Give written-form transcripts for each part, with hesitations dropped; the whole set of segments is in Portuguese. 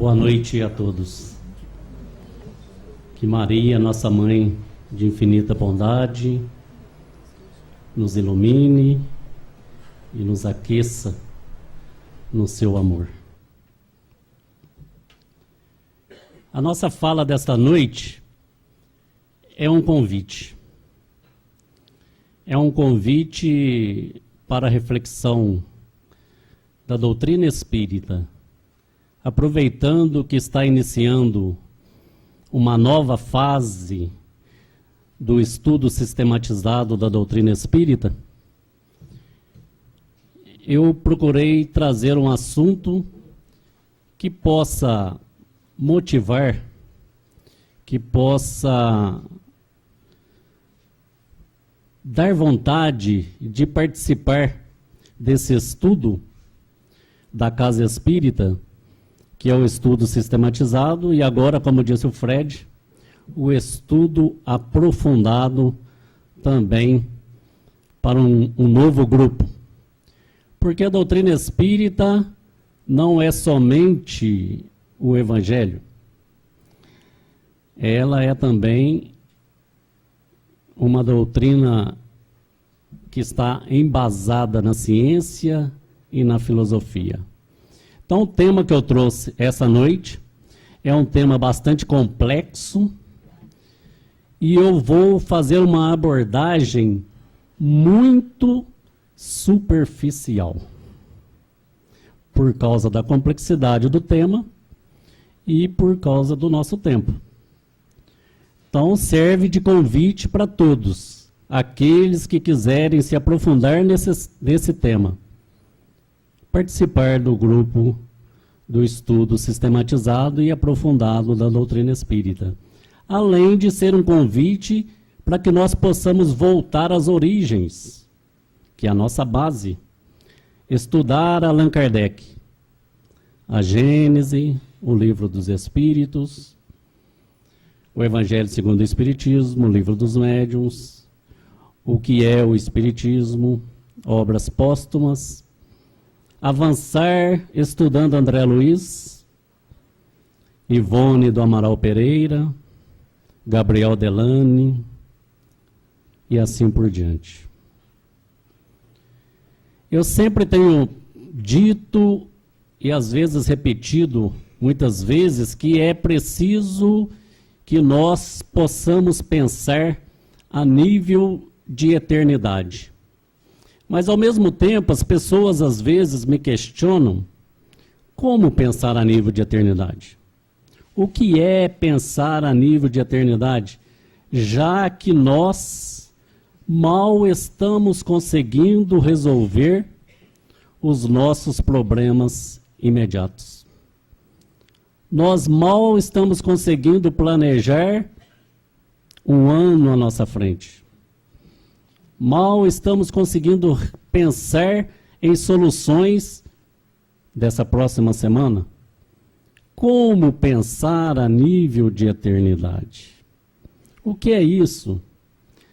Boa noite a todos. Que Maria, nossa Mãe de infinita bondade, nos ilumine e nos aqueça no seu amor. A nossa fala desta noite é um convite. É um convite para a reflexão da doutrina espírita, aproveitando que está iniciando uma nova fase do estudo sistematizado da doutrina espírita. Eu procurei trazer um assunto que possa motivar, que possa dar vontade de participar desse estudo da Casa Espírita, que é o estudo sistematizado, e agora, como disse o Fred, o estudo aprofundado também para um novo grupo. Porque a doutrina espírita não é somente o Evangelho. Ela é também uma doutrina que está embasada na ciência e na filosofia. Então, o tema que eu trouxe essa noite é um tema bastante complexo e eu vou fazer uma abordagem muito superficial, por causa da complexidade do tema e por causa do nosso tempo. Então, serve de convite para todos, aqueles que quiserem se aprofundar nesse tema, participar do grupo do estudo sistematizado e aprofundado da doutrina espírita. Além de ser um convite para que nós possamos voltar às origens, que é a nossa base. Estudar Allan Kardec, a Gênese, o Livro dos Espíritos, o Evangelho segundo o Espiritismo, o Livro dos Médiuns, o que é o Espiritismo, obras póstumas, avançar estudando André Luiz, Ivone do Amaral Pereira, Gabriel Delane e assim por diante. Eu sempre tenho dito e às vezes repetido, muitas vezes, que é preciso que nós possamos pensar a nível de eternidade. Mas, ao mesmo tempo, as pessoas às vezes me questionam como pensar a nível de eternidade. O que é pensar a nível de eternidade? Já que nós mal estamos conseguindo resolver os nossos problemas imediatos. Nós mal estamos conseguindo planejar um ano à nossa frente. Mal estamos conseguindo pensar em soluções dessa próxima semana. Como pensar a nível de eternidade? O que é isso?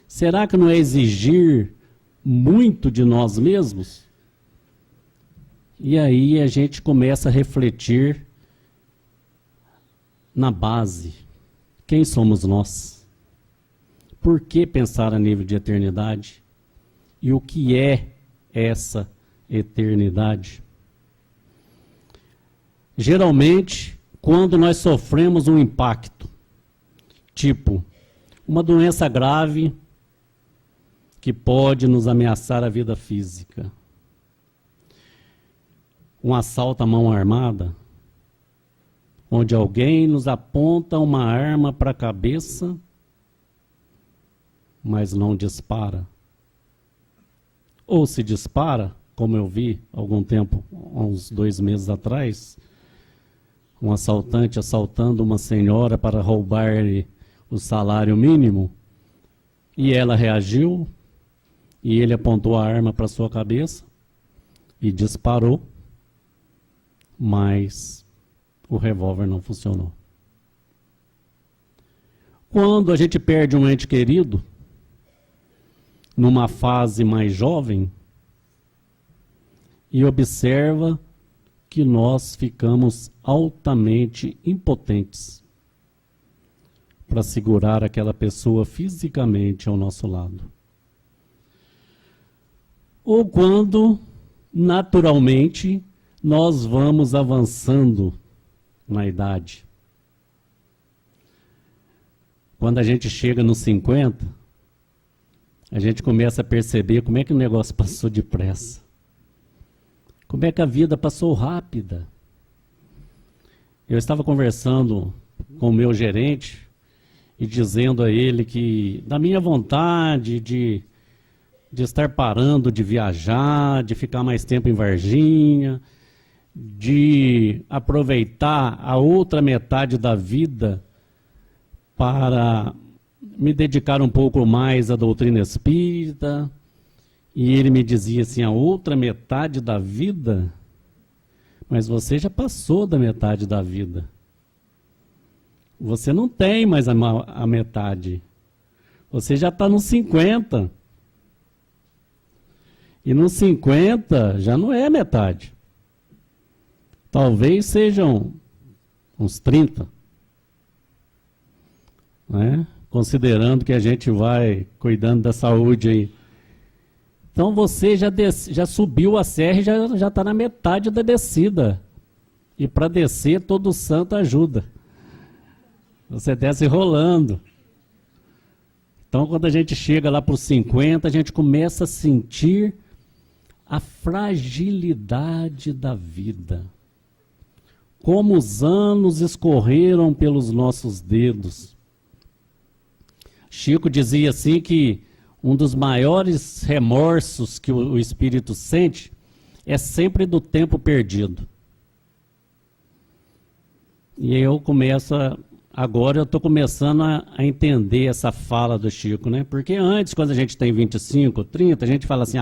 Será que não é exigir muito de nós mesmos? E aí a gente começa a refletir na base. Quem somos nós? Por que pensar a nível de eternidade? E o que é essa eternidade? Geralmente, quando nós sofremos um impacto, tipo uma doença grave que pode nos ameaçar a vida física, um assalto à mão armada, onde alguém nos aponta uma arma para a cabeça, mas não dispara. Ou se dispara, como eu vi há algum tempo, há uns 2 meses atrás, um assaltante assaltando uma senhora para roubar-lhe o salário mínimo, e ela reagiu, e ele apontou a arma para sua cabeça e disparou, mas o revólver não funcionou. Quando a gente perde um ente querido, numa fase mais jovem, e observa que nós ficamos altamente impotentes para segurar aquela pessoa fisicamente ao nosso lado. Ou quando, naturalmente, nós vamos avançando na idade. Quando a gente chega nos 50, a gente começa a perceber como é que o negócio passou depressa. Como é que a vida passou rápida. Eu estava conversando com o meu gerente e dizendo a ele que, da minha vontade de estar parando de viajar, de ficar mais tempo em Varginha, de aproveitar a outra metade da vida para me dedicar um pouco mais à doutrina espírita. E ele me dizia assim, a outra metade da vida? Mas você já passou da metade da vida. Você não tem mais a metade. Você já está nos 50. E nos 50 já não é a metade. Talvez sejam uns 30. Né? Considerando que a gente vai cuidando da saúde aí. Então você já subiu a serra e já está na metade da descida. E para descer, todo santo ajuda. Você desce rolando. Então quando a gente chega lá para os 50, a gente começa a sentir a fragilidade da vida. Como os anos escorreram pelos nossos dedos. Chico dizia assim que um dos maiores remorsos que o espírito sente é sempre do tempo perdido. E agora eu estou começando a entender essa fala do Chico, né? Porque antes, quando a gente tem 25, 30, a gente fala assim,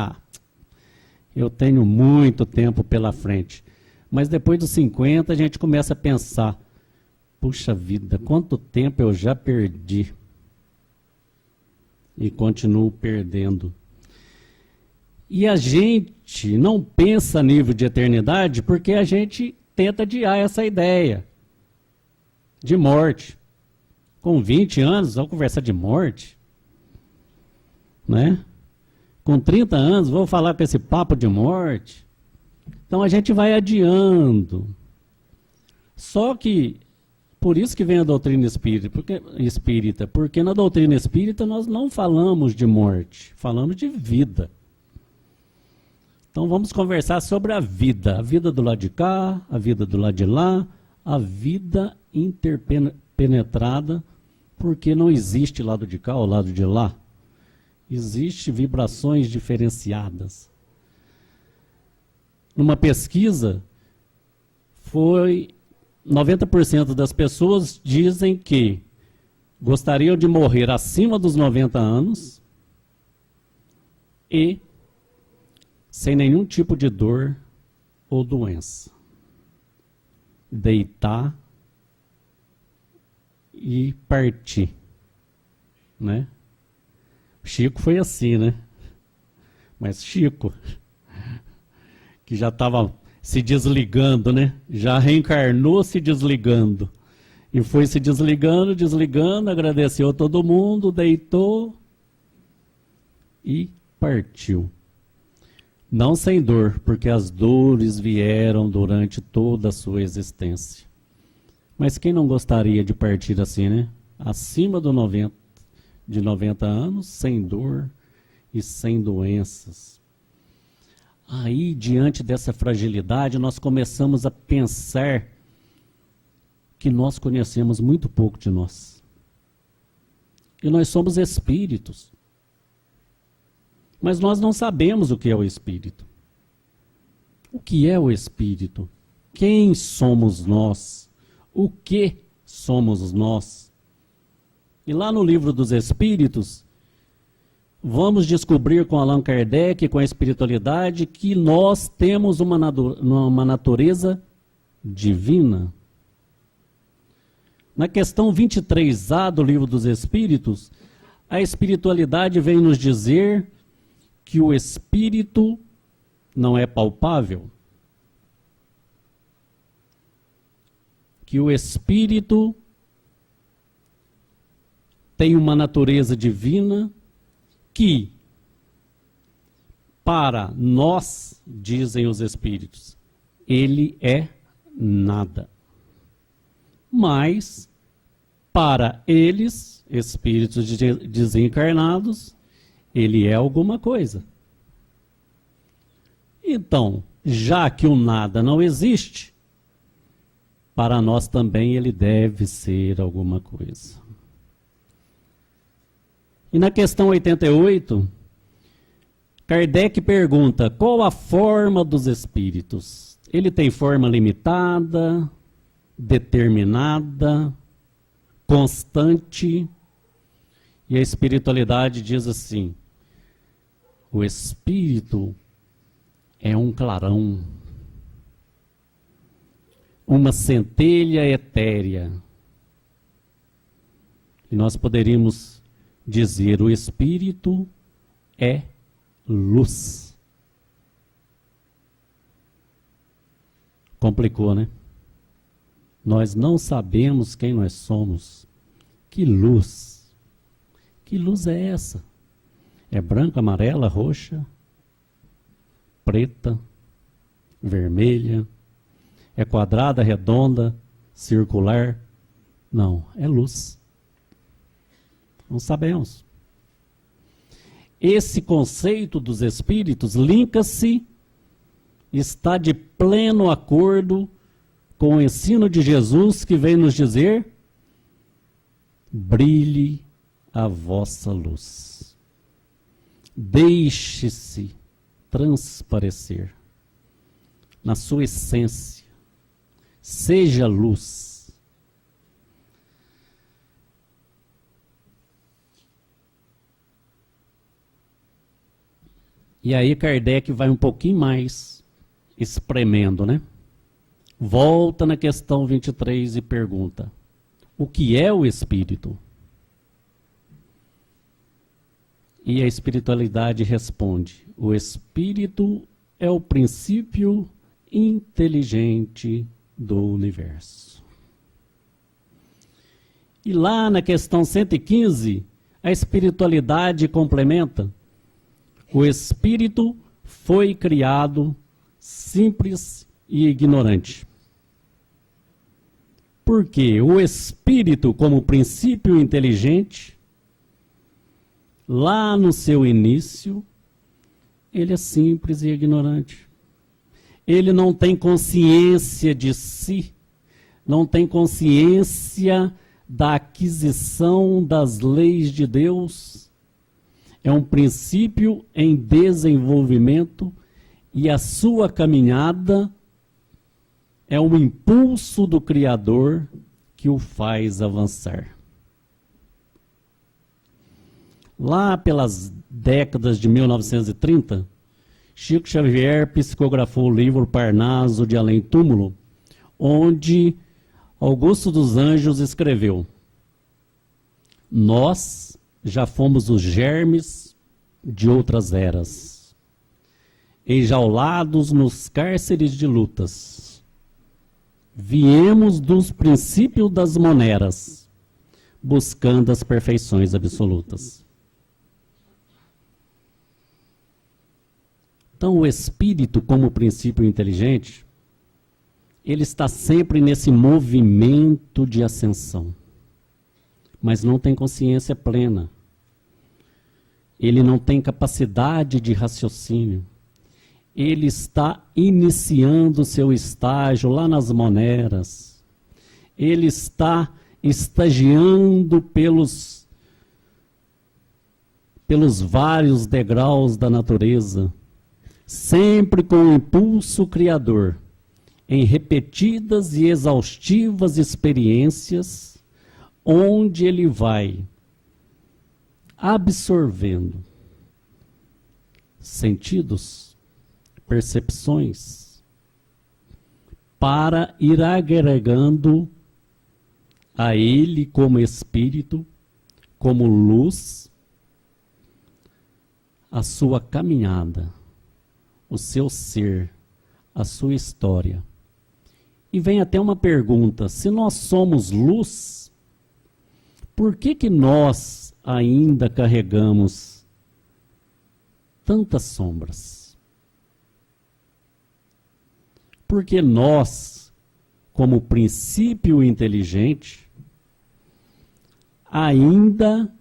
eu tenho muito tempo pela frente. Mas depois dos 50, a gente começa a pensar, puxa vida, quanto tempo eu já perdi. E continuo perdendo. E a gente não pensa a nível de eternidade porque a gente tenta adiar essa ideia de morte. Com 20 anos, vamos conversar de morte? Né? Com 30 anos, vou falar com esse papo de morte? Então a gente vai adiando. Só que por isso que vem a doutrina espírita, porque na doutrina espírita nós não falamos de morte, falamos de vida. Então vamos conversar sobre a vida do lado de cá, a vida do lado de lá, a vida interpenetrada, porque não existe lado de cá ou lado de lá. Existem vibrações diferenciadas. Numa pesquisa, 90% das pessoas dizem que gostariam de morrer acima dos 90 anos e sem nenhum tipo de dor ou doença. Deitar e partir. Né? Chico foi assim, né? Mas Chico, que já estava se desligando, né? Já reencarnou se desligando. E foi se desligando, agradeceu a todo mundo, deitou e partiu. Não sem dor, porque as dores vieram durante toda a sua existência. Mas quem não gostaria de partir assim, né? Acima de 90 anos, sem dor e sem doenças. Aí, diante dessa fragilidade, nós começamos a pensar que nós conhecemos muito pouco de nós. E nós somos espíritos. Mas nós não sabemos o que é o espírito. O que é o espírito? Quem somos nós? O que somos nós? E lá no Livro dos Espíritos, vamos descobrir com Allan Kardec, com a espiritualidade, que nós temos uma natureza divina. Na questão 23A do Livro dos Espíritos, a espiritualidade vem nos dizer que o espírito não é palpável. que o Espírito tem uma natureza divina que, para nós, dizem os Espíritos, ele é nada. Mas, para eles, espíritos desencarnados, ele é alguma coisa. Então, já que o nada não existe, para nós também ele deve ser alguma coisa. E na questão 88, Kardec pergunta: qual a forma dos espíritos? Ele tem forma limitada, determinada, constante? E a espiritualidade diz assim: o espírito é um clarão, uma centelha etérea. E nós poderíamos dizer: o espírito é luz. Complicou, né? Nós não sabemos quem nós somos. Que luz? Que luz é essa? É branca, amarela, roxa, preta, vermelha? É quadrada, redonda, circular? Não, é luz. Não sabemos. Esse conceito dos espíritos linka-se, está de pleno acordo com o ensino de Jesus, que vem nos dizer: brilhe a vossa luz. Deixe-se transparecer na sua essência. Seja luz. E aí Kardec vai um pouquinho mais espremendo, né? Volta na questão 23 e pergunta: o que é o espírito? E a espiritualidade responde: o espírito é o princípio inteligente do universo. E lá na questão 115, a espiritualidade complementa: o espírito foi criado simples e ignorante. Porque o espírito, como princípio inteligente, lá no seu início, ele é simples e ignorante. Ele não tem consciência de si, não tem consciência da aquisição das leis de Deus. É um princípio em desenvolvimento e a sua caminhada é um impulso do Criador que o faz avançar. Lá pelas décadas de 1930, Chico Xavier psicografou o livro Parnaso de Além Túmulo, onde Augusto dos Anjos escreveu: nós já fomos os germes de outras eras, enjaulados nos cárceres de lutas. Viemos dos princípios das moneras, buscando as perfeições absolutas. Então, o espírito, como princípio inteligente, ele está sempre nesse movimento de ascensão, mas não tem consciência plena. Ele não tem capacidade de raciocínio. Ele está iniciando o seu estágio lá nas moneras. Ele está estagiando pelos vários degraus da natureza, sempre com o impulso criador, em repetidas e exaustivas experiências, onde ele vai absorvendo sentidos, percepções, para ir agregando a ele como espírito, como luz, a sua caminhada, o seu ser, a sua história. E vem até uma pergunta: se nós somos luz, por que nós ainda carregamos tantas sombras? Porque nós, como princípio inteligente, ainda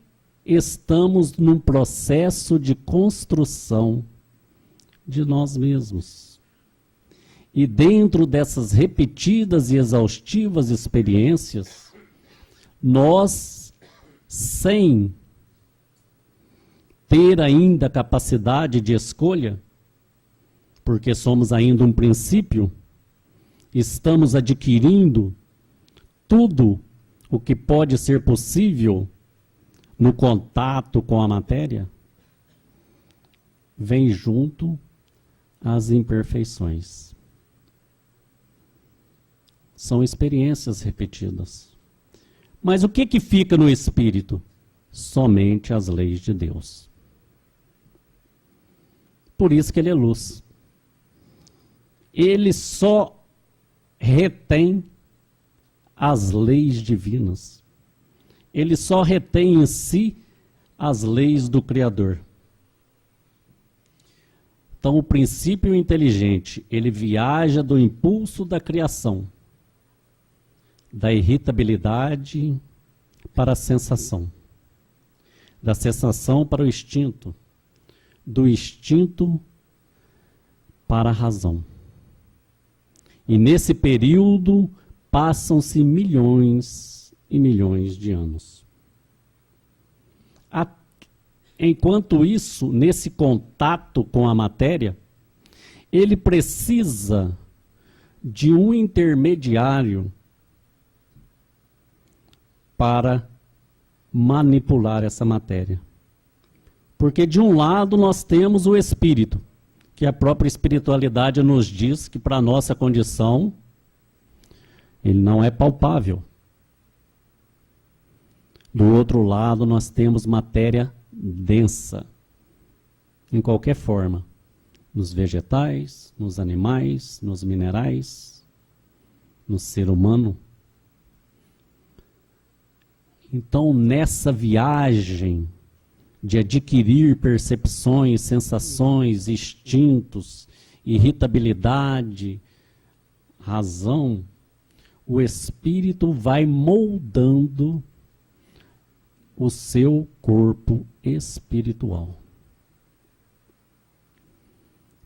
estamos num processo de construção de nós mesmos. E dentro dessas repetidas e exaustivas experiências, nós, sem ter ainda capacidade de escolha, porque somos ainda um princípio, estamos adquirindo tudo o que pode ser possível no contato com a matéria, vem junto as imperfeições. São experiências repetidas. Mas o que fica no espírito? Somente as leis de Deus. Por isso que ele é luz. Ele só retém as leis divinas. Ele só retém em si as leis do Criador. Então, o princípio inteligente, ele viaja do impulso da criação, da irritabilidade para a sensação, da sensação para o instinto, do instinto para a razão. E nesse período passam-se milhões e milhões de anos. Enquanto isso, nesse contato com a matéria, ele precisa de um intermediário para manipular essa matéria. Porque de um lado nós temos o espírito, que a própria espiritualidade nos diz que para a nossa condição, ele não é palpável. Do outro lado nós temos matéria densa, em qualquer forma, nos vegetais, nos animais, nos minerais, no ser humano. Então, nessa viagem de adquirir percepções, sensações, instintos, irritabilidade, razão, o espírito vai moldando o seu corpo espiritual.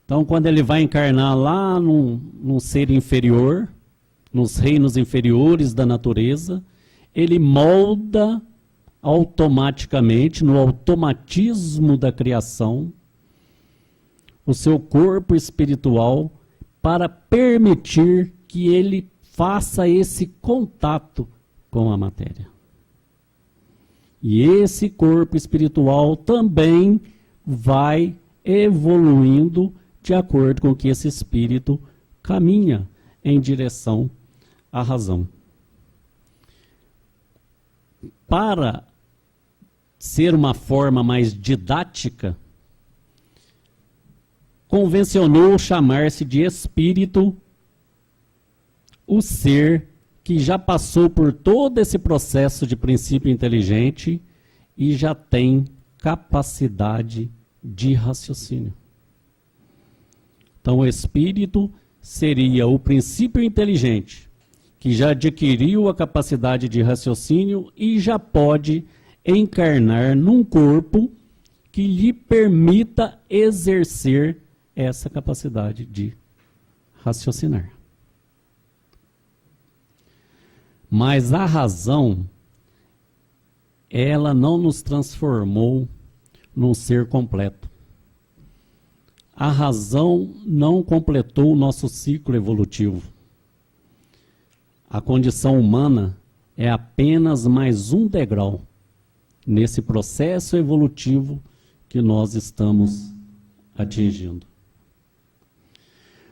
Então, quando ele vai encarnar lá num ser inferior, nos reinos inferiores da natureza, ele molda automaticamente, no automatismo da criação, o seu corpo espiritual para permitir que ele faça esse contato com a matéria. E esse corpo espiritual também vai evoluindo de acordo com que esse espírito caminha em direção à razão. Para ser uma forma mais didática, convencionou chamar-se de espírito o ser que já passou por todo esse processo de princípio inteligente e já tem capacidade de raciocínio. Então, o espírito seria o princípio inteligente, que já adquiriu a capacidade de raciocínio e já pode encarnar num corpo que lhe permita exercer essa capacidade de raciocinar. Mas a razão, ela não nos transformou num ser completo. A razão não completou o nosso ciclo evolutivo. A condição humana é apenas mais um degrau nesse processo evolutivo que nós estamos atingindo.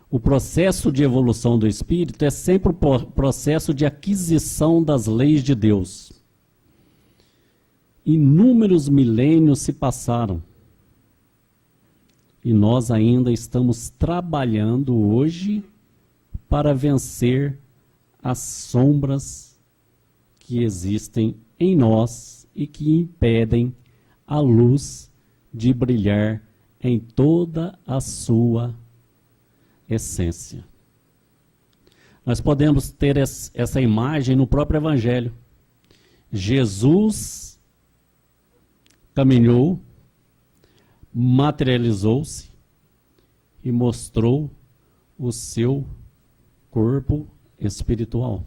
O processo de evolução do espírito é sempre o processo de aquisição das leis de Deus. Inúmeros milênios se passaram e nós ainda estamos trabalhando hoje para vencer as sombras que existem em nós e que impedem a luz de brilhar em toda a sua essência. Nós podemos ter essa imagem no próprio Evangelho. Jesus caminhou, materializou-se e mostrou o seu corpo espiritual.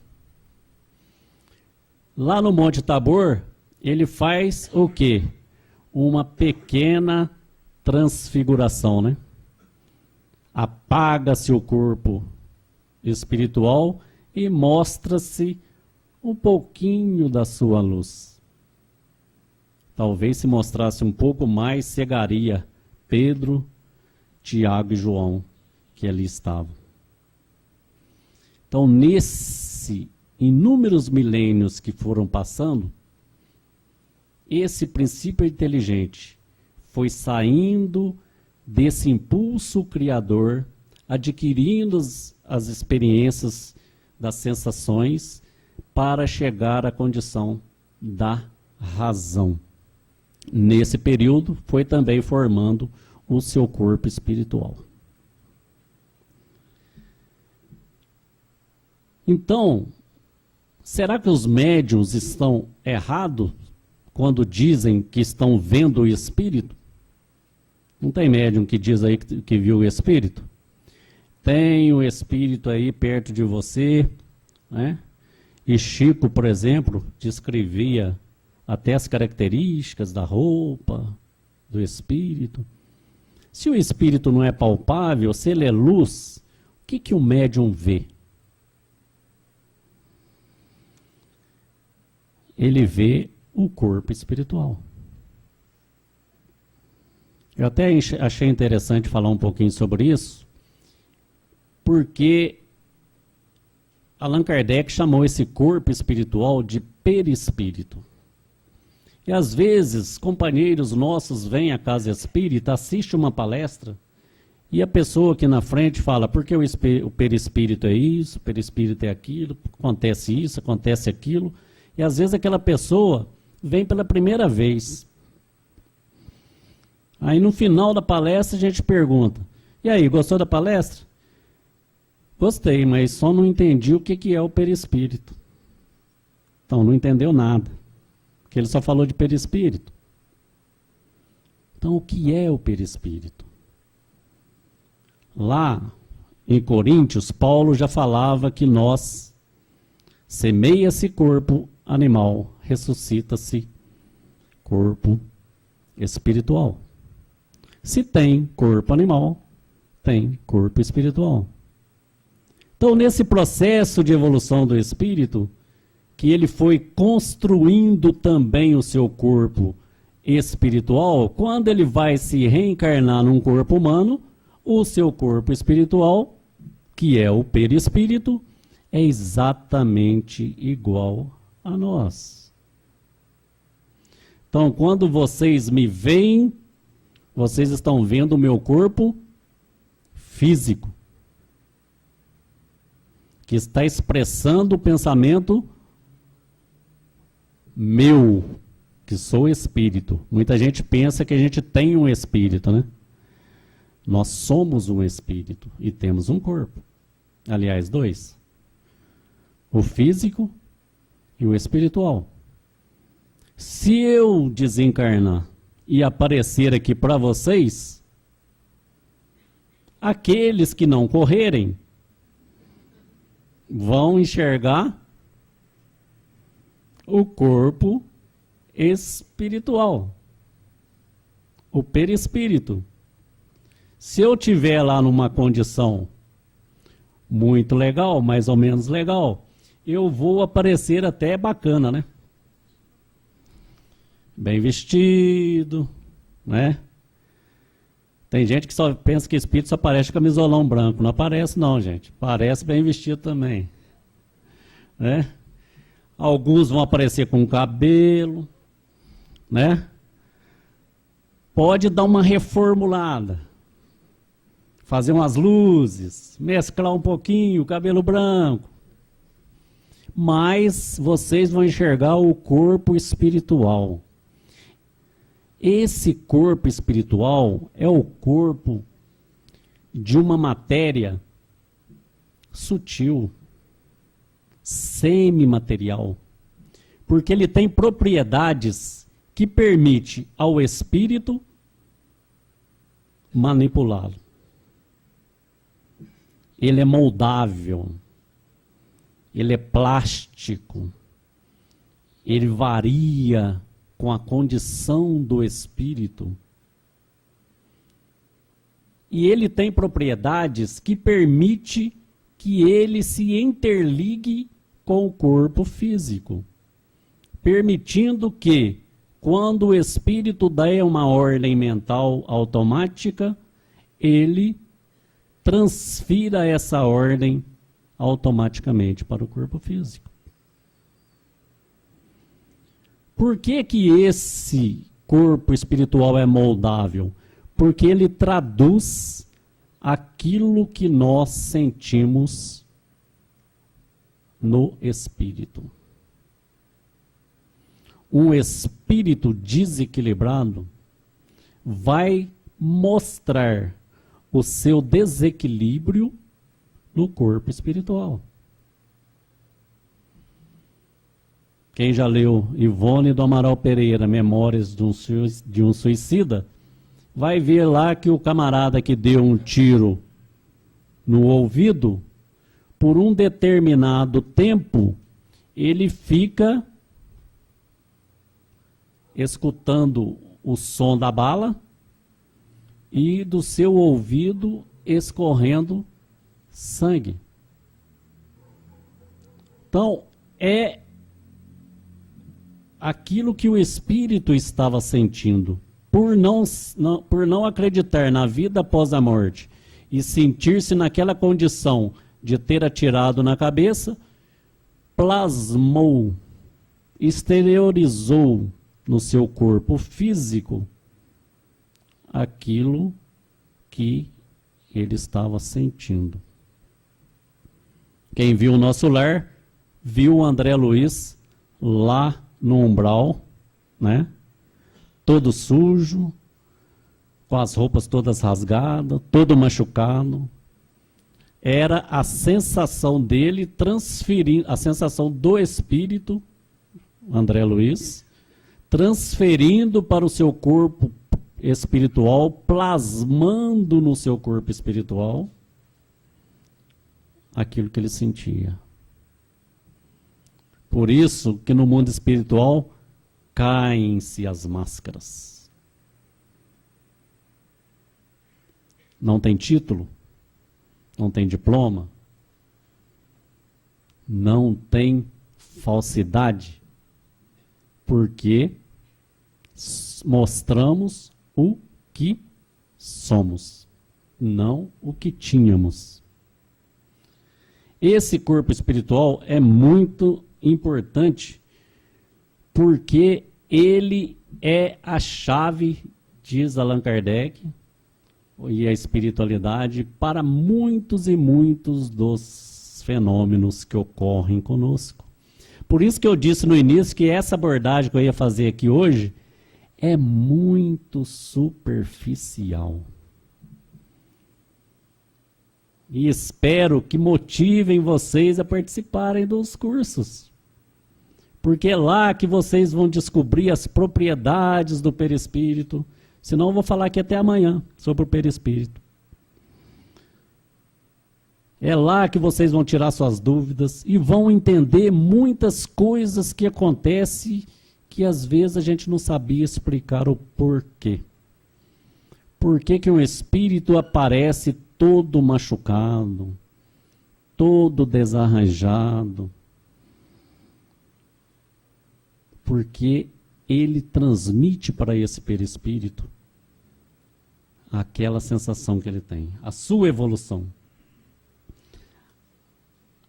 Lá no Monte Tabor, ele faz o quê? Uma pequena transfiguração, né? Apaga-se o corpo espiritual e mostra-se um pouquinho da sua luz. Talvez se mostrasse um pouco mais, cegaria Pedro, Tiago e João, que ali estavam. Então, nesse inúmeros milênios que foram passando, esse princípio inteligente foi saindo desse impulso criador, adquirindo as experiências das sensações para chegar à condição da razão. Nesse período, foi também formando o seu corpo espiritual. Então, será que os médiuns estão errados quando dizem que estão vendo o espírito? Não tem médium que diz aí que viu o espírito? Tem o espírito aí perto de você, né? E Chico, por exemplo, descrevia até as características da roupa, do espírito. Se o espírito não é palpável, se ele é luz, o que o médium vê? Ele vê o corpo espiritual. Eu até achei interessante falar um pouquinho sobre isso, porque Allan Kardec chamou esse corpo espiritual de perispírito. E às vezes, companheiros nossos vêm à casa espírita, assistem uma palestra, e a pessoa aqui na frente fala, porque o perispírito é isso, o perispírito é aquilo, acontece isso, acontece aquilo, e às vezes aquela pessoa vem pela primeira vez. Aí no final da palestra a gente pergunta, e aí, gostou da palestra? Gostei, mas só não entendi o que é o perispírito. Então, não entendeu nada, porque ele só falou de perispírito. Então, o que é o perispírito? Lá em Coríntios, Paulo já falava que nós, semeia-se corpo animal, ressuscita-se corpo espiritual. Se tem corpo animal, tem corpo espiritual. Então, nesse processo de evolução do espírito, que ele foi construindo também o seu corpo espiritual, quando ele vai se reencarnar num corpo humano, o seu corpo espiritual, que é o perispírito, é exatamente igual a nós. Então, quando vocês me veem, vocês estão vendo o meu corpo físico, que está expressando o pensamento meu, que sou espírito. Muita gente pensa que a gente tem um espírito, né? Nós somos um espírito e temos um corpo. Aliás, dois. O físico e o espiritual. Se eu desencarnar e aparecer aqui para vocês, aqueles que não correrem vão enxergar o corpo espiritual, o perispírito. Se eu tiver lá numa condição muito legal, mais ou menos legal, eu vou aparecer até bacana, né? Bem vestido, né? Tem gente que só pensa que espírito só aparece com camisolão branco. Não aparece não, gente. Aparece bem vestido também, né? Alguns vão aparecer com cabelo, né? Pode dar uma reformulada, fazer umas luzes, mesclar um pouquinho o cabelo branco, mais vocês vão enxergar o corpo espiritual. Esse corpo espiritual é o corpo de uma matéria sutil, semimaterial, porque ele tem propriedades que permite ao espírito manipulá-lo. Ele é moldável, ele é plástico, ele varia com a condição do espírito. E ele tem propriedades que permite que ele se interligue com o corpo físico, permitindo que, quando o espírito dá uma ordem mental automática, ele transfira essa ordem automaticamente para o corpo físico. Por que que esse corpo espiritual é moldável? Porque ele traduz aquilo que nós sentimos no espírito. Um espírito desequilibrado vai mostrar o seu desequilíbrio no corpo espiritual. Quem já leu Ivone do Amaral Pereira, Memórias de um Suicida, vai ver lá que o camarada que deu um tiro no ouvido, por um determinado tempo, ele fica escutando o som da bala e do seu ouvido escorrendo sangue. Então, é aquilo que o espírito estava sentindo. Por não acreditar na vida após a morte e sentir-se naquela condição de ter atirado na cabeça, plasmou, exteriorizou no seu corpo físico aquilo que ele estava sentindo. Quem viu o Nosso Lar, viu o André Luiz lá no umbral, né? Todo sujo, com as roupas todas rasgadas, todo machucado. Era a sensação dele transferindo, a sensação do espírito, André Luiz, transferindo para o seu corpo espiritual, plasmando no seu corpo espiritual aquilo que ele sentia. Por isso que no mundo espiritual caem-se as máscaras. Não tem título, não tem diploma, não tem falsidade, porque mostramos o que somos, não o que tínhamos. Esse corpo espiritual é muito importante, porque ele é a chave, diz Allan Kardec, e a espiritualidade, para muitos e muitos dos fenômenos que ocorrem conosco. Por isso que eu disse no início que essa abordagem que eu ia fazer aqui hoje é muito superficial. E espero que motivem vocês a participarem dos cursos. Porque é lá que vocês vão descobrir as propriedades do perispírito. Senão eu vou falar aqui até amanhã sobre o perispírito. É lá que vocês vão tirar suas dúvidas e vão entender muitas coisas que acontecem que às vezes a gente não sabia explicar o porquê. Por que que um espírito aparece todo machucado, todo desarranjado? Porque ele transmite para esse perispírito aquela sensação que ele tem, a sua evolução.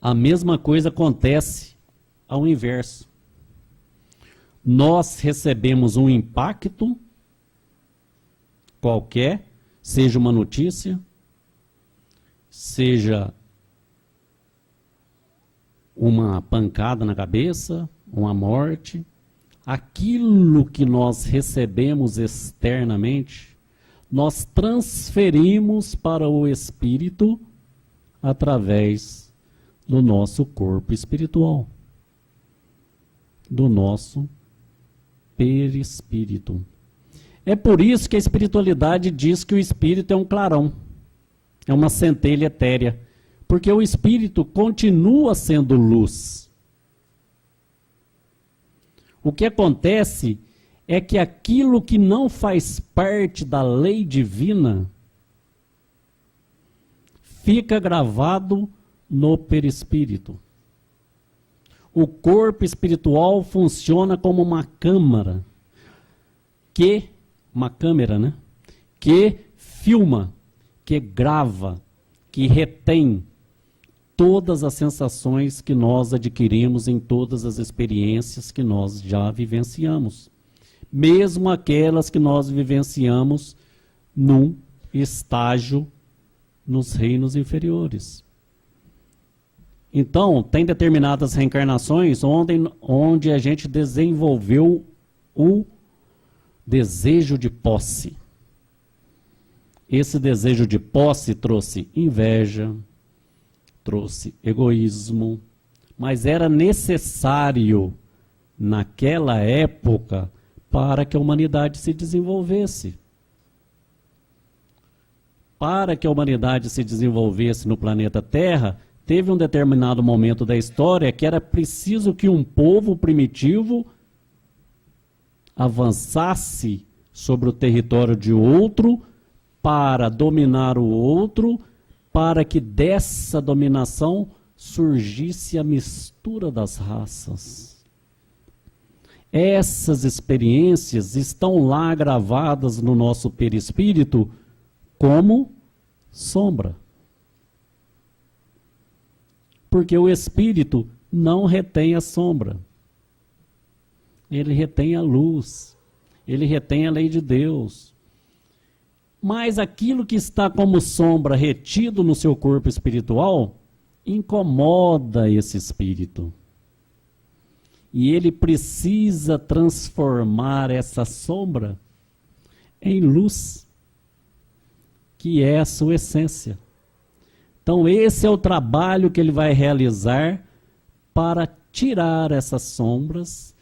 A mesma coisa acontece ao inverso. Nós recebemos um impacto qualquer, seja uma notícia, seja uma pancada na cabeça, uma morte. Aquilo que nós recebemos externamente, nós transferimos para o espírito através do nosso corpo espiritual, do nosso perispírito. É por isso que a espiritualidade diz que o espírito é um clarão, é uma centelha etérea, porque o espírito continua sendo luz. O que acontece é que aquilo que não faz parte da lei divina fica gravado no perispírito. O corpo espiritual funciona como uma câmera, que filma, que grava, que retém todas as sensações que nós adquirimos em todas as experiências que nós já vivenciamos. Mesmo aquelas que nós vivenciamos num estágio nos reinos inferiores. Então, tem determinadas reencarnações onde a gente desenvolveu o desejo de posse. Esse desejo de posse trouxe inveja, trouxe egoísmo, mas era necessário naquela época para que a humanidade se desenvolvesse. Para que a humanidade se desenvolvesse no planeta Terra, teve um determinado momento da história que era preciso que um povo primitivo avançasse sobre o território de outro para dominar o outro, para que dessa dominação surgisse a mistura das raças. Essas experiências estão lá gravadas no nosso perispírito como sombra. Porque o espírito não retém a sombra. Ele retém a luz. Ele retém a lei de Deus. Mas aquilo que está como sombra retido no seu corpo espiritual incomoda esse espírito. E ele precisa transformar essa sombra em luz, que é a sua essência. Então esse é o trabalho que ele vai realizar para tirar essas sombras,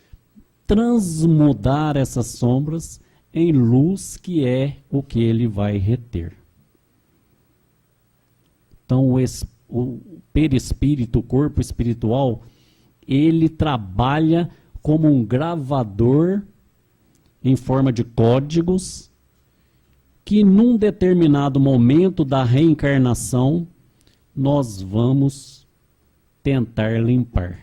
transmudar essas sombras em luz, que é o que ele vai reter. Então o perispírito, o corpo espiritual, ele trabalha como um gravador em forma de códigos que num determinado momento da reencarnação nós vamos tentar limpar.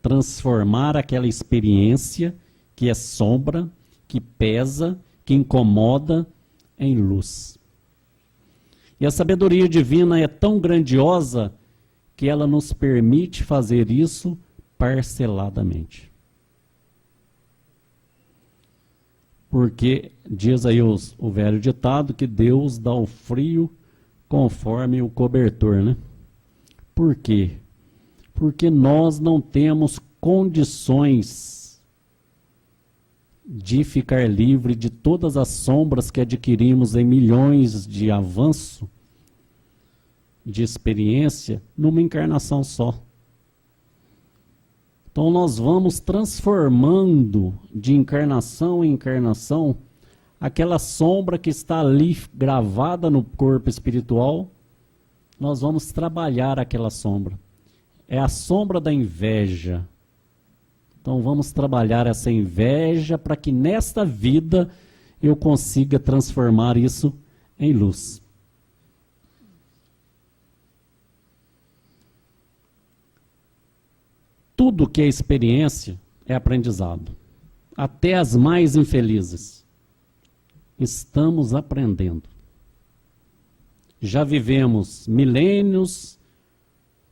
Transformar aquela experiência que é sombra, que pesa, que incomoda, em luz. E a sabedoria divina é tão grandiosa que ela nos permite fazer isso parceladamente. Porque diz aí o velho ditado que Deus dá o frio conforme o cobertor, né? Por quê? Porque nós não temos condições de ficar livre de todas as sombras que adquirimos em milhões de avanço de experiência numa encarnação só. Então nós vamos transformando de encarnação em encarnação aquela sombra que está ali gravada no corpo espiritual. Nós vamos trabalhar aquela sombra. É a sombra da inveja. Então vamos trabalhar essa inveja para que nesta vida eu consiga transformar isso em luz. Tudo que é experiência é aprendizado. Até as mais infelizes. Estamos aprendendo. Já vivemos milênios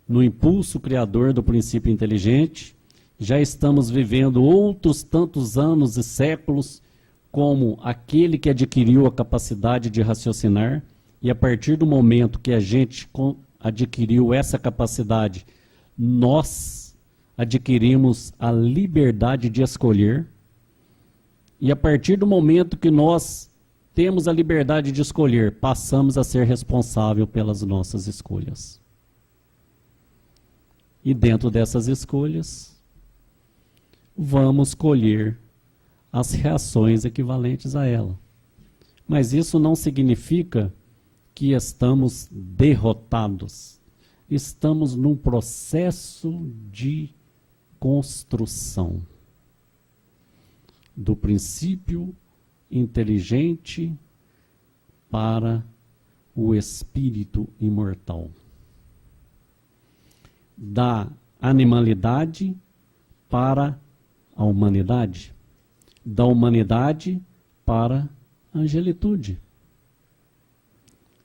no impulso criador do princípio inteligente. Já estamos vivendo outros tantos anos e séculos como aquele que adquiriu a capacidade de raciocinar. E a partir do momento que a gente adquiriu essa capacidade, nós adquirimos a liberdade de escolher, e a partir do momento que nós temos a liberdade de escolher, passamos a ser responsável pelas nossas escolhas. E dentro dessas escolhas, vamos colher as reações equivalentes a ela. Mas isso não significa que estamos derrotados. Estamos num processo de construção do princípio inteligente para o espírito imortal, da animalidade para a humanidade, da humanidade para a angelitude.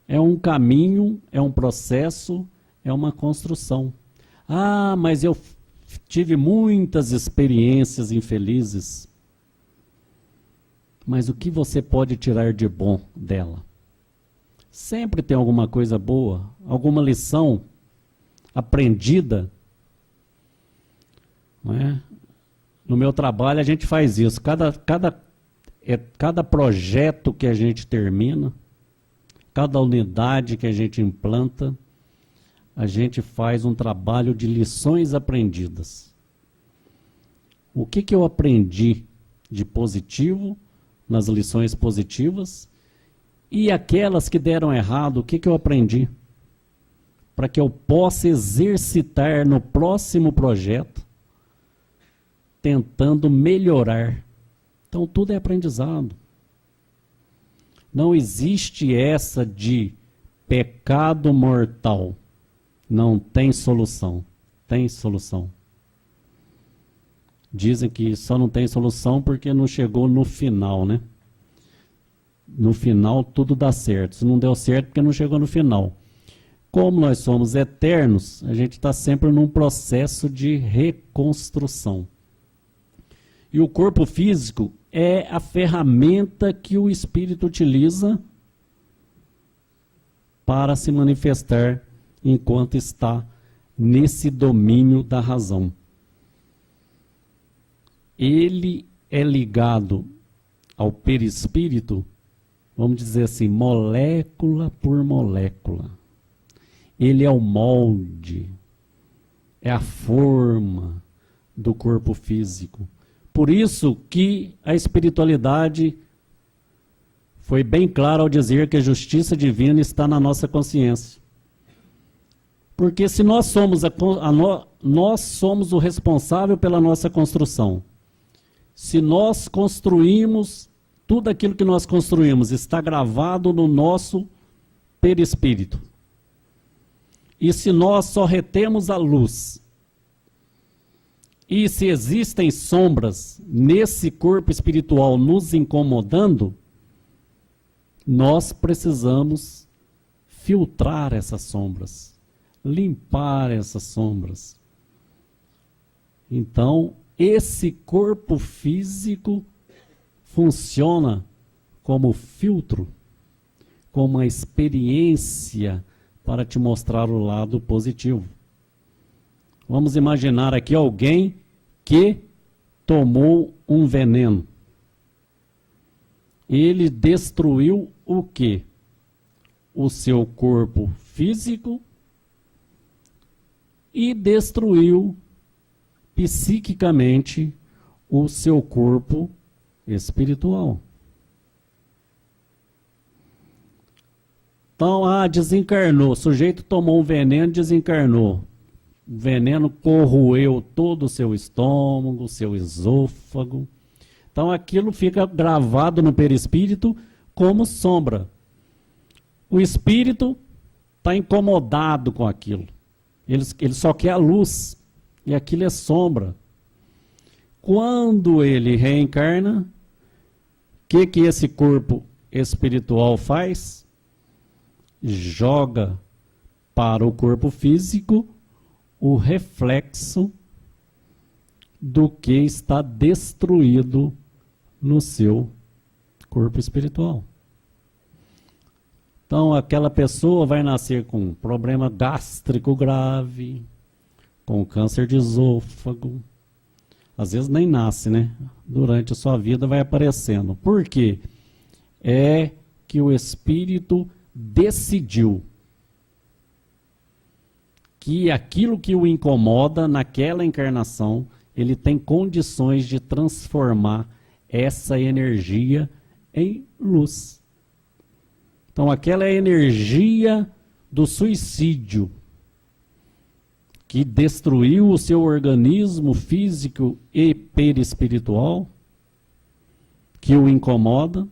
É um caminho, é um processo, é uma construção. Ah, mas eu tive muitas experiências infelizes. Mas o que você pode tirar de bom dela? Sempre tem alguma coisa boa, alguma lição aprendida. Não é? No meu trabalho a gente faz isso. Cada projeto que a gente termina, cada unidade que a gente implanta, a gente faz um trabalho de lições aprendidas. O que eu aprendi de positivo nas lições positivas, e aquelas que deram errado, o que eu aprendi? Para que eu possa exercitar no próximo projeto, tentando melhorar. Então tudo é aprendizado. Não existe essa de pecado mortal. Não tem solução. Tem solução. Dizem que só não tem solução porque não chegou no final, né? No final tudo dá certo. Se não deu certo porque não chegou no final. Como nós somos eternos, a gente está sempre num processo de reconstrução. E o corpo físico é a ferramenta que o espírito utiliza para se manifestar enquanto está nesse domínio da razão. Ele é ligado ao perispírito, vamos dizer assim, molécula por molécula. Ele é o molde, é a forma do corpo físico. Por isso que a espiritualidade foi bem clara ao dizer que a justiça divina está na nossa consciência. Porque se nós somos, nós somos o responsável pela nossa construção. Se nós construímos, tudo aquilo que nós construímos está gravado no nosso perispírito. E se nós só retemos a luz, e se existem sombras nesse corpo espiritual nos incomodando, nós precisamos filtrar essas sombras, limpar essas sombras. Então, esse corpo físico funciona como filtro, como uma experiência para te mostrar o lado positivo. Vamos imaginar aqui alguém que tomou um veneno. Ele destruiu o quê? O seu corpo físico e destruiu psiquicamente o seu corpo espiritual. Então, desencarnou. O sujeito tomou um veneno, desencarnou. O veneno corroeu todo o seu estômago, o seu esôfago. Então aquilo fica gravado no perispírito como sombra. O espírito está incomodado com aquilo. Ele só quer a luz. E aquilo é sombra. Quando ele reencarna, o que esse corpo espiritual faz? Joga para o corpo físico o reflexo do que está destruído no seu corpo espiritual. Então, aquela pessoa vai nascer com um problema gástrico grave, com câncer de esôfago. Às vezes nem nasce, né? Durante a sua vida vai aparecendo. Por quê? É que o espírito decidiu que aquilo que o incomoda naquela encarnação, ele tem condições de transformar essa energia em luz. Então, aquela energia do suicídio que destruiu o seu organismo físico e perispiritual, que o incomoda,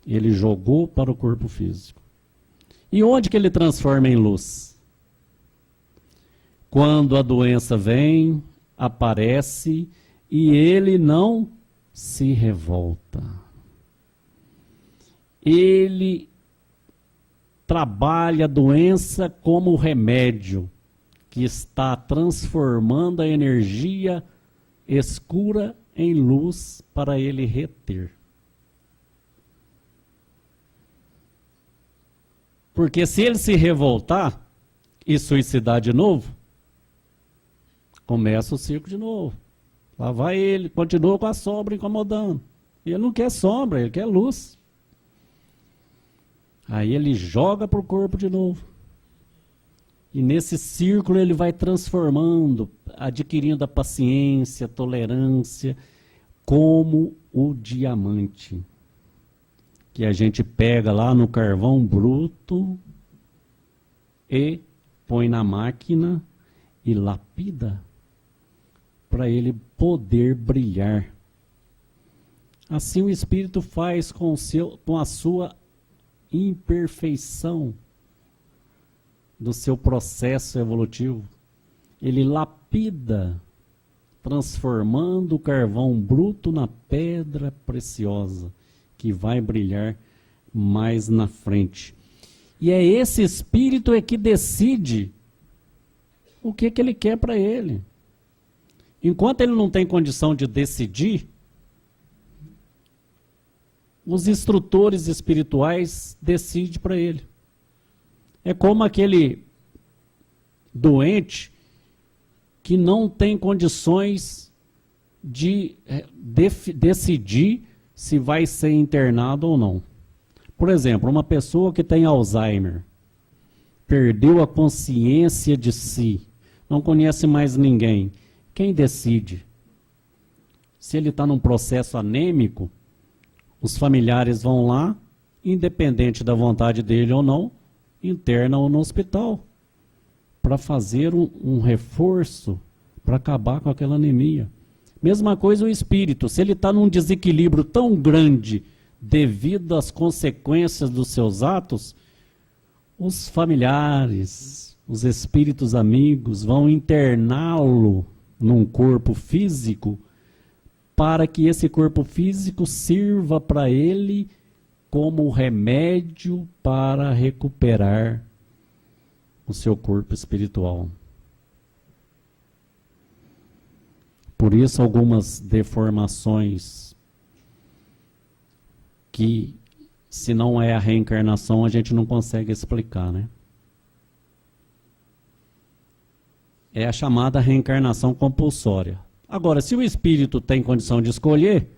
ele jogou para o corpo físico. E onde que ele transforma em luz? Quando a doença vem, aparece e ele não se revolta. Ele trabalha a doença como remédio que está transformando a energia escura em luz para ele reter. Porque se ele se revoltar e suicidar de novo, começa o ciclo de novo. Lá vai ele, continua com a sombra incomodando. E ele não quer sombra, ele quer luz. Aí ele joga para o corpo de novo. E nesse círculo ele vai transformando, adquirindo a paciência, a tolerância, como o diamante. Que a gente pega lá no carvão bruto e põe na máquina e lapida para ele poder brilhar. Assim o Espírito faz com a sua imperfeição do seu processo evolutivo. Ele lapida, transformando o carvão bruto na pedra preciosa, que vai brilhar mais na frente. E é esse Espírito que decide o que ele quer para ele. Enquanto ele não tem condição de decidir, os instrutores espirituais decidem para ele. É como aquele doente que não tem condições de decidir se vai ser internado ou não. Por exemplo, uma pessoa que tem Alzheimer, perdeu a consciência de si, não conhece mais ninguém. Quem decide? Se ele está num processo anêmico, os familiares vão lá, independente da vontade dele ou não, internam-o no hospital para fazer um reforço para acabar com aquela anemia. Mesma coisa o espírito, se ele está num desequilíbrio tão grande devido às consequências dos seus atos, os familiares, os espíritos amigos vão interná-lo num corpo físico para que esse corpo físico sirva para ele como remédio para recuperar o seu corpo espiritual. Por isso, algumas deformações que, se não é a reencarnação, a gente não consegue explicar, né? É a chamada reencarnação compulsória. Agora, se o espírito tem condição de escolher,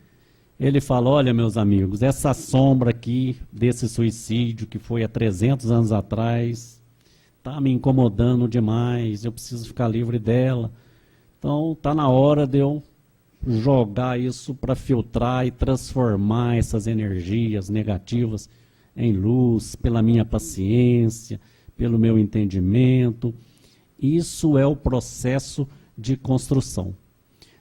ele fala, olha, meus amigos, essa sombra aqui desse suicídio que foi há 300 anos atrás, está me incomodando demais, eu preciso ficar livre dela. Então, está na hora de eu jogar isso para filtrar e transformar essas energias negativas em luz, pela minha paciência, pelo meu entendimento. Isso é o processo de construção.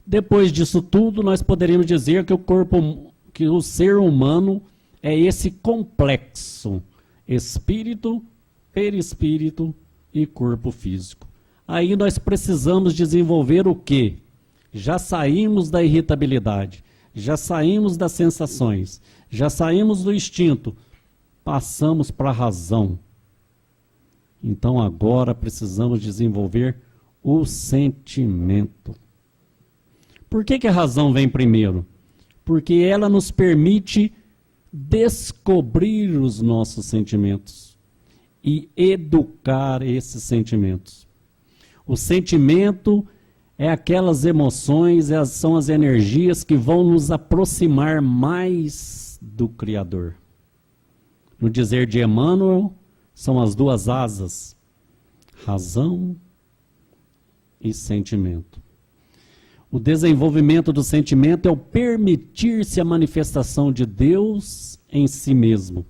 Depois disso tudo, nós poderíamos dizer que o ser humano é esse complexo, espírito, perispírito e corpo físico. Aí nós precisamos desenvolver o quê? Já saímos da irritabilidade, já saímos das sensações, já saímos do instinto, passamos para a razão. Então agora precisamos desenvolver o sentimento. Por que a razão vem primeiro? Porque ela nos permite descobrir os nossos sentimentos e educar esses sentimentos. O sentimento é aquelas emoções, são as energias que vão nos aproximar mais do Criador. No dizer de Emmanuel, são as duas asas, razão e sentimento. O desenvolvimento do sentimento é o permitir-se a manifestação de Deus em si mesmo.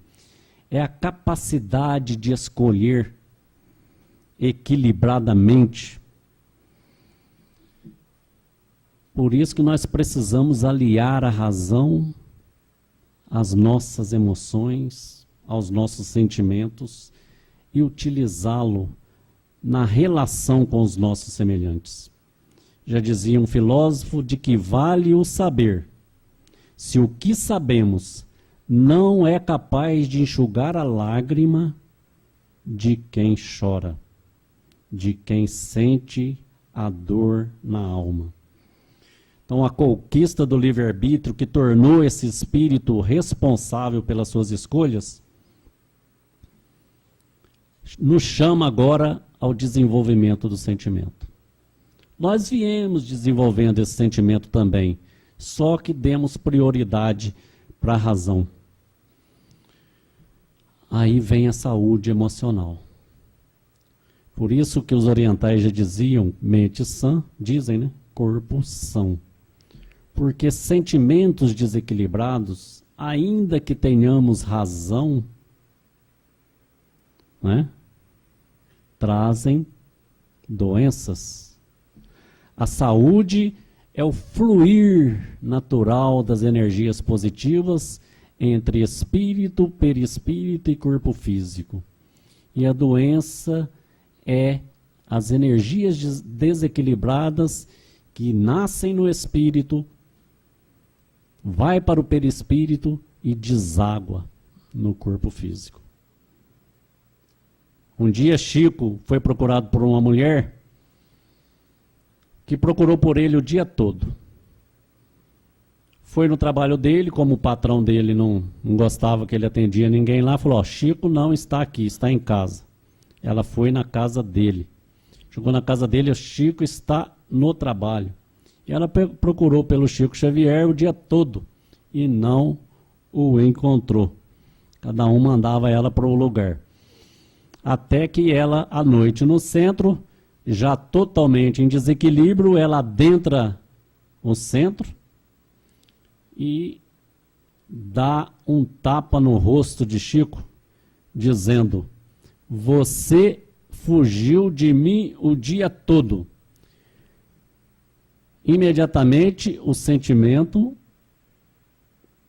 É a capacidade de escolher equilibradamente. Por isso que nós precisamos aliar a razão às nossas emoções, aos nossos sentimentos e utilizá-lo na relação com os nossos semelhantes. Já dizia um filósofo de que vale o saber, se o que sabemos não é capaz de enxugar a lágrima de quem chora, de quem sente a dor na alma. Então, a conquista do livre-arbítrio, que tornou esse espírito responsável pelas suas escolhas, nos chama agora ao desenvolvimento do sentimento. Nós viemos desenvolvendo esse sentimento também, só que demos prioridade para a razão. Aí vem a saúde emocional. Por isso que os orientais já diziam, mente sã, dizem, né? Corpo são. Porque sentimentos desequilibrados, ainda que tenhamos razão, né? Trazem doenças. A saúde é o fluir natural das energias positivas entre espírito, perispírito e corpo físico. E a doença é as energias desequilibradas que nascem no espírito, vai para o perispírito e deságua no corpo físico. Um dia Chico foi procurado por uma mulher que procurou por ele o dia todo. Foi no trabalho dele, como o patrão dele não gostava que ele atendia ninguém lá, falou, Chico não está aqui, está em casa. Ela foi na casa dele. Chegou na casa dele, o Chico está no trabalho. E ela procurou pelo Chico Xavier o dia todo e não o encontrou. Cada um mandava ela para o lugar. Até que ela, à noite no centro, já totalmente em desequilíbrio, ela adentra o centro e dá um tapa no rosto de Chico, dizendo, você fugiu de mim o dia todo. Imediatamente o sentimento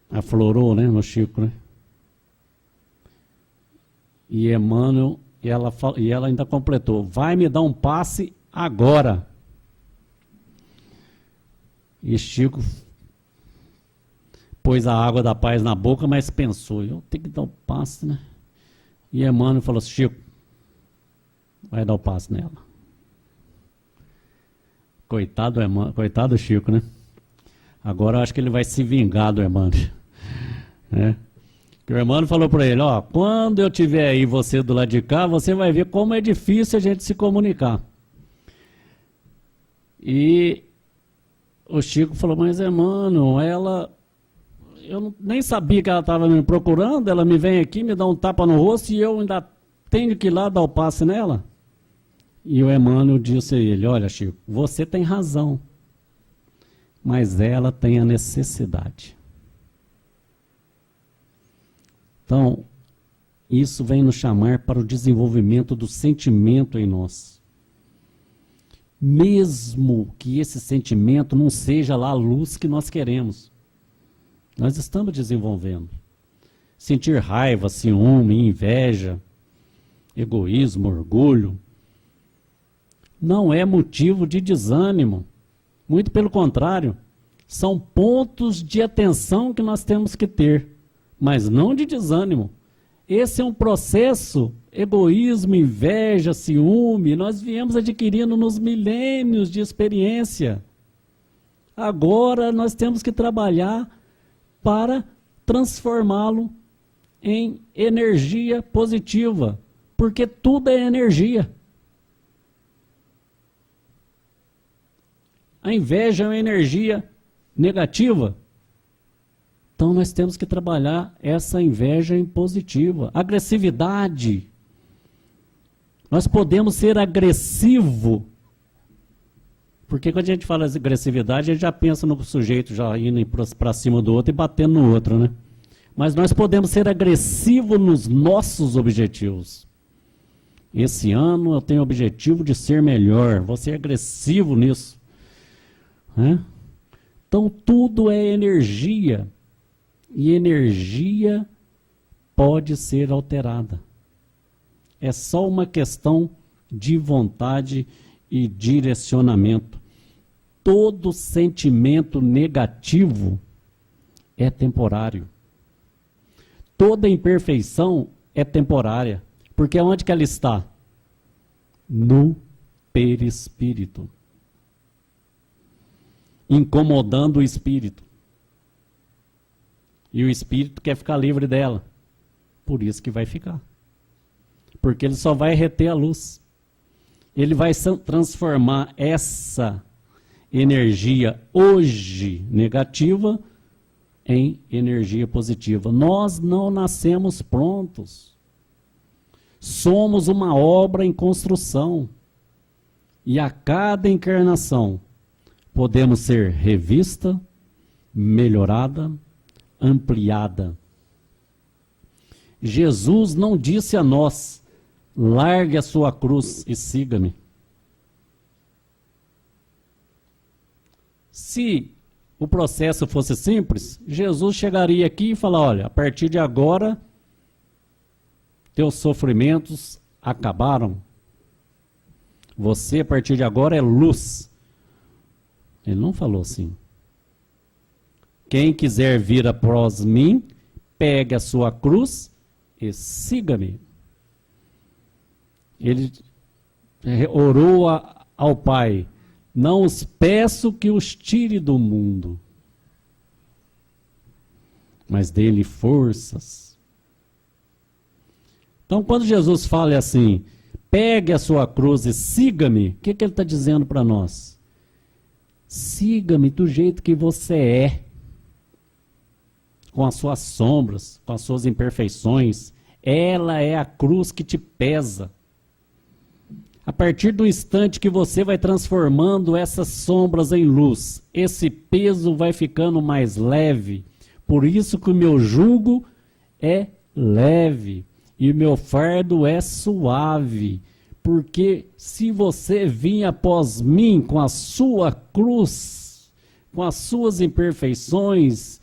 aflorou, né, no Chico, né? E Emmanuel, e ela ainda completou, vai me dar um passe agora. E Chico pôs a água da paz na boca, mas pensou, eu tenho que dar um passe, né? E Emmanuel falou, Chico, vai dar o passe nela. Coitado, coitado Chico, né? Agora eu acho que ele vai se vingar do Emmanuel. Né? Que o Emmanuel falou para ele, ó, quando eu tiver aí você do lado de cá, você vai ver como é difícil a gente se comunicar. E o Chico falou, mas Emmanuel, eu nem sabia que ela estava me procurando, ela me vem aqui, me dá um tapa no rosto e eu ainda tenho que ir lá dar o passe nela? E o Emmanuel disse a ele, olha Chico, você tem razão, mas ela tem a necessidade. Então, isso vem nos chamar para o desenvolvimento do sentimento em nós. Mesmo que esse sentimento não seja lá a luz que nós queremos. Nós estamos desenvolvendo. Sentir raiva, ciúme, inveja, egoísmo, orgulho, não é motivo de desânimo. Muito pelo contrário, são pontos de atenção que nós temos que ter, mas não de desânimo. Esse é um processo, egoísmo, inveja, ciúme, nós viemos adquirindo nos milênios de experiência. Agora nós temos que trabalhar para transformá-lo em energia positiva, porque tudo é energia. A inveja é uma energia negativa. Então nós temos que trabalhar essa inveja em positiva. Agressividade. Nós podemos ser agressivo. Porque quando a gente fala de agressividade, a gente já pensa no sujeito já indo para cima do outro e batendo no outro, né? Mas nós podemos ser agressivos nos nossos objetivos. Esse ano eu tenho o objetivo de ser melhor. Vou ser agressivo nisso. Né? Então tudo é energia. E energia pode ser alterada. É só uma questão de vontade e direcionamento. Todo sentimento negativo é temporário. Toda imperfeição é temporária. Porque onde que ela está? No perispírito. Incomodando o espírito. E o espírito quer ficar livre dela. Por isso que vai ficar. Porque ele só vai reter a luz. Ele vai transformar essa energia hoje negativa em energia positiva. Nós não nascemos prontos. Somos uma obra em construção. E a cada encarnação podemos ser revista, melhorada, ampliada. Jesus não disse a nós: largue a sua cruz e siga-me. Se o processo fosse simples, Jesus chegaria aqui e falaria: olha, a partir de agora, teus sofrimentos acabaram. Você, a partir de agora, é luz. Ele não falou assim. Quem quiser vir após mim, pegue a sua cruz e siga-me. Ele orou ao Pai: não os peço que os tire do mundo, mas dê-lhe forças. Então, quando Jesus fala assim, pegue a sua cruz e siga-me, o que ele está dizendo para nós? Siga-me do jeito que você é. Com as suas sombras, com as suas imperfeições. Ela é a cruz que te pesa. A partir do instante que você vai transformando essas sombras em luz, esse peso vai ficando mais leve. Por isso que o meu jugo é leve e o meu fardo é suave. Porque se você vir após mim com a sua cruz, com as suas imperfeições,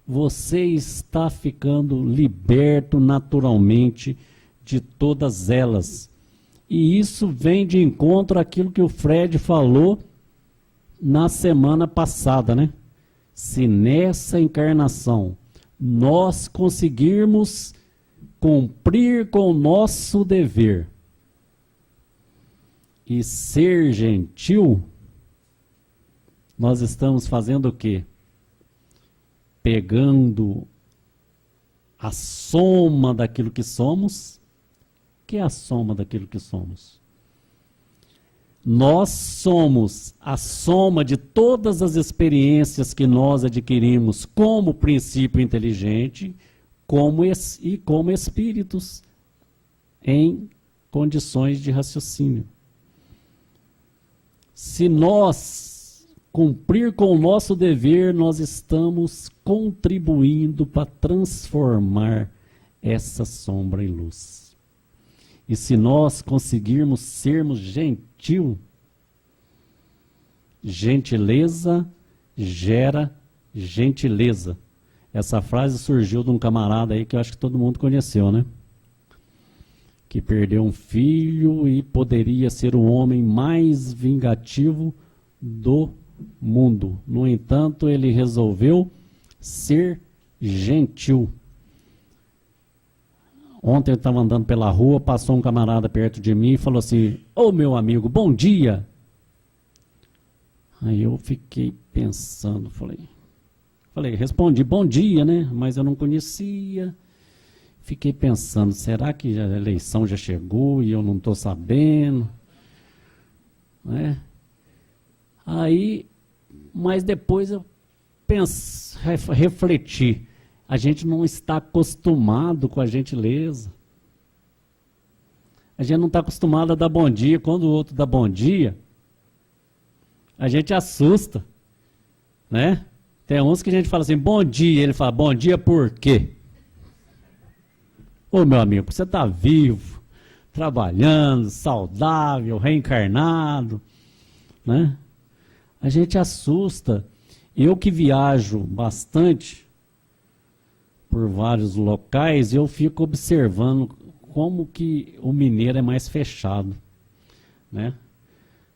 você está ficando liberto naturalmente de todas elas. E isso vem de encontro àquilo que o Fred falou na semana passada, né? Se nessa encarnação nós conseguirmos cumprir com o nosso dever e ser gentil, nós estamos fazendo o quê? Pegando a soma daquilo que somos. O que é a soma daquilo que somos? Nós somos a soma de todas as experiências que nós adquirimos como princípio inteligente e como espíritos em condições de raciocínio. Se nós cumprir com o nosso dever, nós estamos contribuindo para transformar essa sombra em luz. E se nós conseguirmos sermos gentil, gentileza gera gentileza. Essa frase surgiu de um camarada aí que eu acho que todo mundo conheceu, né? Que perdeu um filho e poderia ser o homem mais vingativo do mundo. No entanto, ele resolveu ser gentil. Ontem eu estava andando pela rua, passou um camarada perto de mim e falou assim: ô meu amigo, bom dia. Aí eu fiquei pensando, respondi bom dia, né? Mas eu não conhecia. Fiquei pensando, será que a eleição já chegou e eu não estou sabendo? Né? Aí Mas depois eu refleti, a gente não está acostumado com a gentileza. A gente não está acostumado a dar bom dia. Quando o outro dá bom dia, a gente assusta, né? Tem uns que a gente fala assim, bom dia, ele fala, bom dia por quê? Ô meu amigo, você está vivo, trabalhando, saudável, reencarnado, né? A gente assusta. Eu que viajo bastante por vários locais, eu fico observando como que o mineiro é mais fechado, né?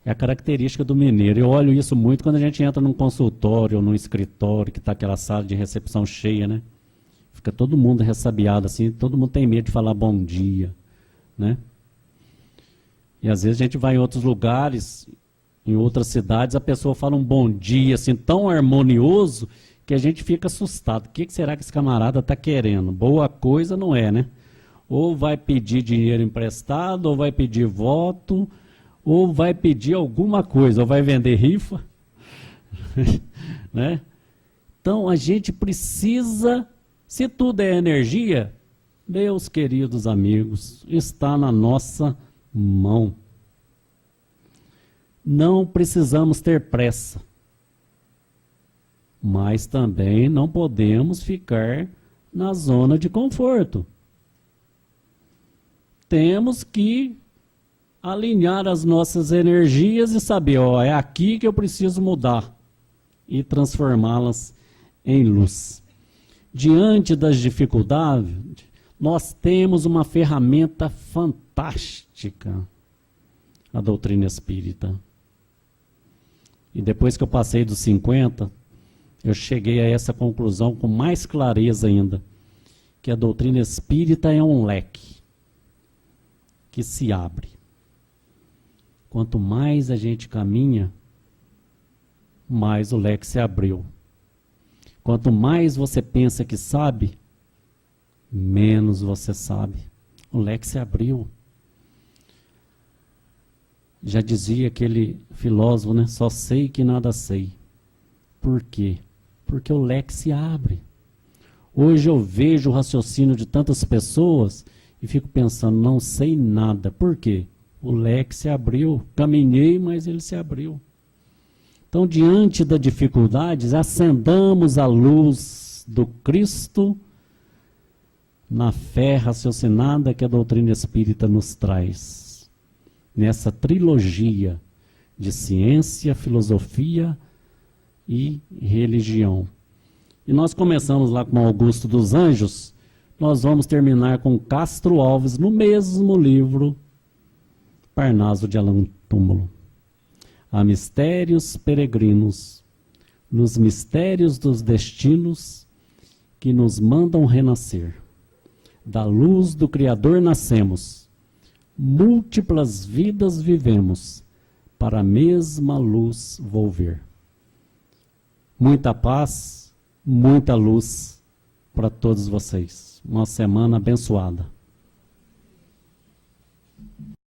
É a característica do mineiro. Eu olho isso muito quando a gente entra num consultório ou num escritório, que está aquela sala de recepção cheia, né? Fica todo mundo ressabiado assim, todo mundo tem medo de falar bom dia, né? E às vezes a gente vai em outros lugares, em outras cidades, a pessoa fala um bom dia assim, tão harmonioso, que a gente fica assustado. O que será que esse camarada está querendo? Boa coisa não é, né? Ou vai pedir dinheiro emprestado, ou vai pedir voto, ou vai pedir alguma coisa, ou vai vender rifa, né? Então a gente precisa, se tudo é energia, meus queridos amigos, está na nossa mão. Não precisamos ter pressa, mas também não podemos ficar na zona de conforto. Temos que alinhar as nossas energias e saber, ó, é aqui que eu preciso mudar e transformá-las em luz. Diante das dificuldades, nós temos uma ferramenta fantástica, a doutrina espírita. E depois que eu passei dos 50, eu cheguei a essa conclusão com mais clareza ainda, que a doutrina espírita é um leque que se abre. Quanto mais a gente caminha, mais o leque se abriu. Quanto mais você pensa que sabe, menos você sabe. O leque se abriu. Já dizia aquele filósofo, né? Só sei que nada sei. Por quê? Porque o leque se abre. Hoje eu vejo o raciocínio de tantas pessoas e fico pensando, não sei nada. Por quê? O leque se abriu. Caminhei, mas ele se abriu. Então, diante das dificuldades, acendamos a luz do Cristo na fé raciocinada que a doutrina espírita nos traz. Nessa trilogia de ciência, filosofia e religião. E nós começamos lá com Augusto dos Anjos, nós vamos terminar com Castro Alves, no mesmo livro, Parnaso de Além Túmulo. Há mistérios peregrinos, nos mistérios dos destinos, que nos mandam renascer. Da luz do Criador nascemos, múltiplas vidas vivemos, para a mesma luz volver. Muita paz, muita luz para todos vocês. Uma semana abençoada.